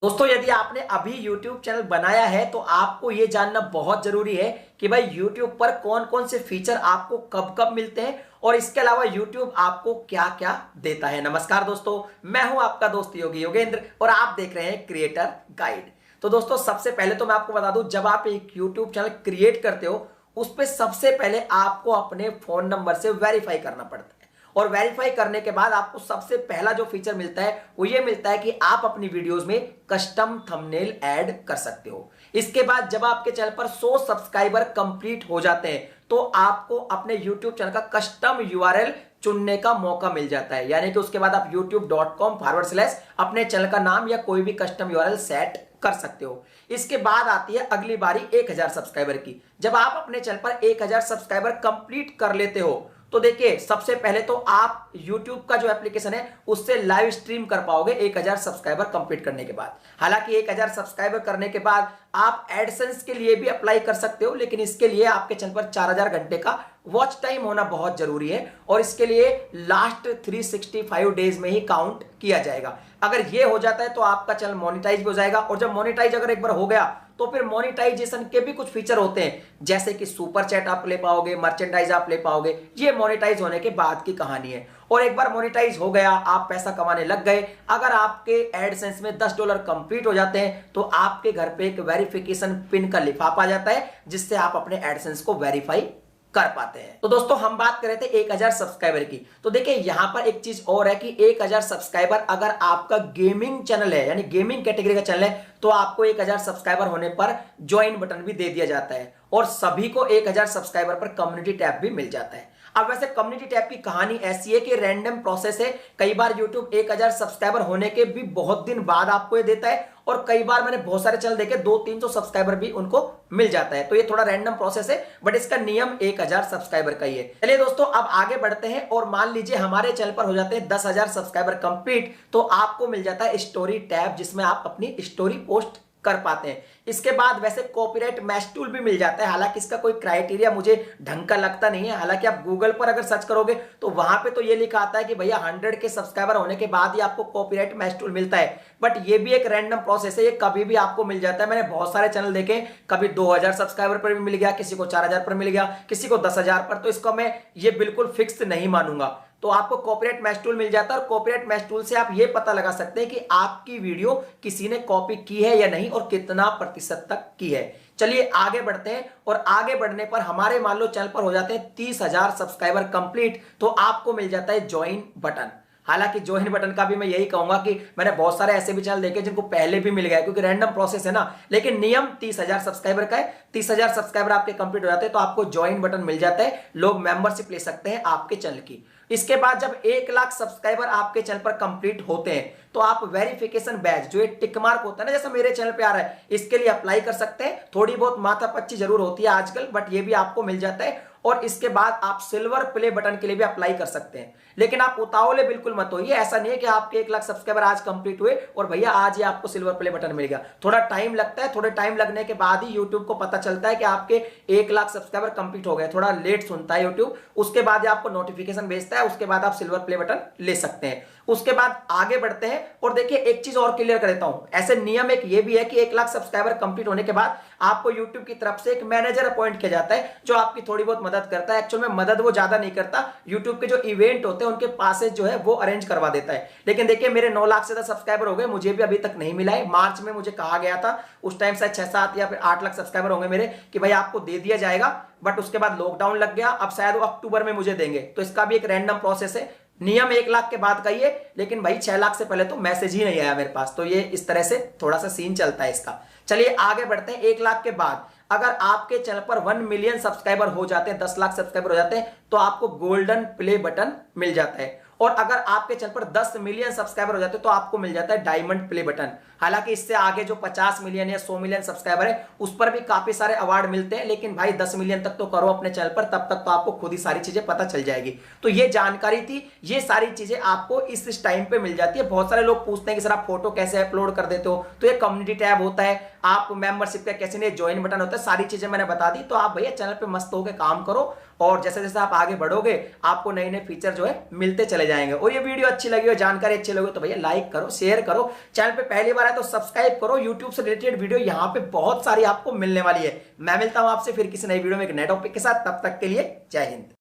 दोस्तों यदि आपने अभी YouTube चैनल बनाया है तो आपको यह जानना बहुत जरूरी है कि भाई YouTube पर कौन कौन से फीचर आपको कब कब मिलते हैं और इसके अलावा YouTube आपको क्या क्या देता है। नमस्कार दोस्तों, मैं हूं आपका दोस्त योगी योगेंद्र और आप देख रहे हैं क्रिएटर गाइड। तो दोस्तों सबसे पहले तो मैं आपको बता दूं, जब आप एक YouTube चैनल क्रिएट करते हो उस पर सबसे पहले आपको अपने फोन नंबर से वेरीफाई करना पड़ता है और वेरीफाई करने के बाद आपको सबसे पहला जो फीचर मिलता है वो ये मिलता है कि आप अपनी वीडियोस में कस्टम थंबनेल ऐड कर सकते हो। इसके बाद जब आपके चैनल पर 100 सब्सक्राइबर कंप्लीट हो जाते हैं तो आपको अपने YouTube चैनल का कस्टम यूआरएल चुनने का मौका मिल जाता है, यानी कि उसके बाद आप youtube.com/ अपने चैनल का नाम या कोई भी कस्टम यूआरएल सेट कर सकते हो। इसके बाद आती है अगली बारी 1000 सब्सक्राइबर की। जब आप अपने चैनल पर 1000 सब्सक्राइबर कंप्लीट कर लेते हो तो देखिए सबसे पहले तो आप YouTube का जो एप्लीकेशन है उससे लाइव स्ट्रीम कर पाओगे 1000 सब्सक्राइबर कंप्लीट करने के बाद। हालांकि 1000 सब्सक्राइबर करने के बाद आप एडसेंस के लिए भी अप्लाई कर सकते हो, लेकिन इसके लिए आपके चैनल पर 4000 घंटे का वॉच टाइम होना बहुत जरूरी है और इसके लिए लास्ट 365 डेज में ही काउंट किया जाएगा। अगर ये हो जाता है तो आपका चैनल मोनेटाइज भी हो जाएगा और जब मोनेटाइज अगर एक बार हो गया तो फिर मोनेटाइजेशन के भी कुछ फीचर होते हैं, जैसे कि सुपर चैट आप ले पाओगे, मर्चेंडाइज आप ले पाओगे। ये मोनेटाइज होने के बाद की कहानी है और एक बार मोनेटाइज हो गया, आप पैसा कमाने लग गए, अगर आपके एडसेंस में $10 कंप्लीट हो जाते हैं तो आपके घर पे एक वेरिफिकेशन पिन का लिफाफा आ जाता है जिससे आप अपने एडसेंस को वेरीफाई कर पाते हैं। तो दोस्तों हम बात कर रहे थे 1000 सब्सक्राइबर की, तो देखिए यहां पर एक चीज और है कि 1000 सब्सक्राइबर अगर आपका गेमिंग चैनल है यानी गेमिंग कैटेगरी का चैनल है तो आपको 1000 सब्सक्राइबर होने पर ज्वाइन बटन भी दे दिया जाता है और सभी को 1000 सब्सक्राइबर पर कम्युनिटी टैब भी मिल जाता है। अब वैसे कम्युनिटी टैब की कहानी ऐसी है कि रैंडम प्रोसेस है, कई बार YouTube 1000 सब्सक्राइबर होने के भी बहुत दिन बाद आपको ये देता है और कई बार मैंने बहुत सारे चैनल देखे 200-300 सब्सक्राइबर भी उनको मिल जाता है। तो ये थोड़ा रैंडम प्रोसेस है बट इसका नियम 1000 सब्सक्राइबर का ही है। चलिए दोस्तों अब आगे बढ़ते हैं और मान लीजिए हमारे चैनल पर हो जाते हैं 10,000 सब्सक्राइबर कंप्लीट तो आपको मिल जाता है स्टोरी टैब जिसमें आप अपनी स्टोरी पोस्ट कर पाते हैं। इसके बाद वैसे कॉपीराइट मैच टूल भी मिल जाता है, हालांकि इसका कोई क्राइटेरिया मुझे ढंग का लगता नहीं है। हालांकि आप गूगल पर अगर सर्च करोगे तो वहां पे तो ये लिखा आता है कि भैया 100 के सब्सक्राइबर होने के बाद ही आपको कॉपीराइट मैच टूल मिलता है, बट ये भी एक रैंडम प्रोसेस है, ये कभी भी आपको मिल जाता है। मैंने बहुत सारे चैनल देखे, कभी 2000 सब्सक्राइबर पर भी मिल गया, किसी को 4000 पर मिल गया, किसी को 10,000 पर, तो इसको मैं ये बिल्कुल फिक्स नहीं मानूंगा। तो आपको कॉपीराइट मैच टूल मिल जाता है और कॉपीराइट मैच टूल से आप ये पता लगा सकते हैं कि आपकी वीडियो किसी ने कॉपी की है या नहीं और कितना प्रतिशत तक की है। चलिए आगे बढ़ते हैं और आगे बढ़ने पर हमारे मान लो चैनल पर हो जाते हैं 30,000 सब्सक्राइबर कंप्लीट तो आपको मिल जाता है ज्वाइन बटन। हालांकि ज्वाइन बटन का भी मैं यही कहूंगा कि मैंने बहुत सारे ऐसे भी चैनल देखे जिनको पहले भी मिल गया क्योंकि रैंडम प्रोसेस है ना, लेकिन नियम 30,000 सब्सक्राइबर का है। 30,000 सब्सक्राइबर आपके कंप्लीट हो जाते हैं तो आपको ज्वाइन बटन मिल जाता है, लोग मेंबरशिप ले सकते हैं आपके चैनल की। इसके बाद जब 1 लाख सब्सक्राइबर आपके चैनल पर कंप्लीट होते हैं तो आप वेरिफिकेशन बैच जो एक टिक मार्क होता है ना, जैसा मेरे चैनल पे आ रहा है, इसके लिए अप्लाई कर सकते हैं। थोड़ी बहुत माथापच्ची जरूर होती है आजकल बट ये भी आपको मिल जाता है और इसके बाद आप सिल्वर प्ले बटन के लिए भी अप्लाई कर सकते हैं। लेकिन आप उतावले बिल्कुल मत होइए, ऐसा नहीं है कि आपके 1 लाख सब्सक्राइबर आज कंप्लीट हुए और भैया आज ही आपको सिल्वर प्ले बटन मिल गया। थोड़ा टाइम लगता है, थोड़े टाइम लगने के बाद ही यूट्यूब को पता चलता है कि आपके 1 लाख सब्सक्राइबर कंप्लीट हो गए, थोड़ा लेट सुनता है यूट्यूब, उसके बाद ही आपको नोटिफिकेशन भेजता है, उसके बाद आप सिल्वर प्ले बटन ले सकते हैं। उसके बाद आगे बढ़ते हैं और देखिए एक चीज और क्लियर कर देता हूं, ऐसे नियम एक ये भी है कि 1 लाख सब्सक्राइबर कंप्लीट होने के बाद आपको यूट्यूब की तरफ से एक मैनेजर अपॉइंट किया जाता है जो आपकी थोड़ी बहुत मदद करता है। एक्चुअल में मदद वो ज्यादा नहीं करता, यूट्यूब के जो इवेंट होते हैं उनके पासेज जो है वो अरेंज करवा देता है। लेकिन देखिए मेरे 9 लाख से ज्यादा सब्सक्राइबर हो गए, मुझे भी अभी तक नहीं मिला है। मार्च में मुझे कहा गया था, उस टाइम से 6-7 या फिर 8 लाख सब्सक्राइबर होंगे मेरे, कि भाई आपको दे दिया जाएगा, बट उसके बाद लॉकडाउन लग गया। अब शायद वो अक्टूबर में मुझे देंगे, तो इसका भी एक रैंडम प्रोसेस है। नियम 1 लाख के बाद का ही है, लेकिन भाई 6 लाख से पहले तो मैसेज ही नहीं आया मेरे पास, तो ये इस तरह से थोड़ा सा सीन चलता है इसका। चलिए आगे बढ़ते हैं। 1 लाख के बाद अगर आपके चैनल पर 1 मिलियन सब्सक्राइबर हो जाते हैं, 10 लाख सब्सक्राइबर हो जाते हैं तो आपको गोल्डन प्ले बटन मिल जाता है और अगर आपके चैनल पर 10 मिलियन सब्सक्राइबर हो जाते हैं तो आपको मिल जाता है डायमंड प्ले बटन। हालांकि इससे आगे जो 50 मिलियन या 100 मिलियन सब्सक्राइबर है उस पर भी काफी सारे अवार्ड मिलते हैं, लेकिन भाई 10 मिलियन तक तो करो अपने चैनल पर, तब तक तो आपको खुद ही सारी चीजें पता चल जाएगी। तो ये जानकारी थी, ये सारी चीजें आपको इस टाइम पे मिल जाती है। बहुत सारे लोग पूछते हैं कि सर आप फोटो कैसे अपलोड कर देते हो, तो ये कम्युनिटी टैब होता है, आप मेंबरशिप का कैसे नहीं, ज्वाइन बटन होता है, सारी चीजें मैंने बता दी। तो आप भैया चैनल पे मस्त होकर काम करो और जैसे जैसे आप आगे बढ़ोगे आपको नए नए फीचर जो है मिलते चले जाएंगे। और ये वीडियो अच्छी लगी हो, जानकारी अच्छी लगी हो तो भैया लाइक करो, शेयर करो। चैनल पे पहली बार है तो सब्सक्राइब करो। यूट्यूब से रिलेटेड वीडियो यहाँ पे बहुत सारी आपको मिलने वाली है। मैं मिलता हूं आपसे फिर किसी नई वीडियो में एक नए टॉपिक के साथ, तब तक के लिए जय हिंद।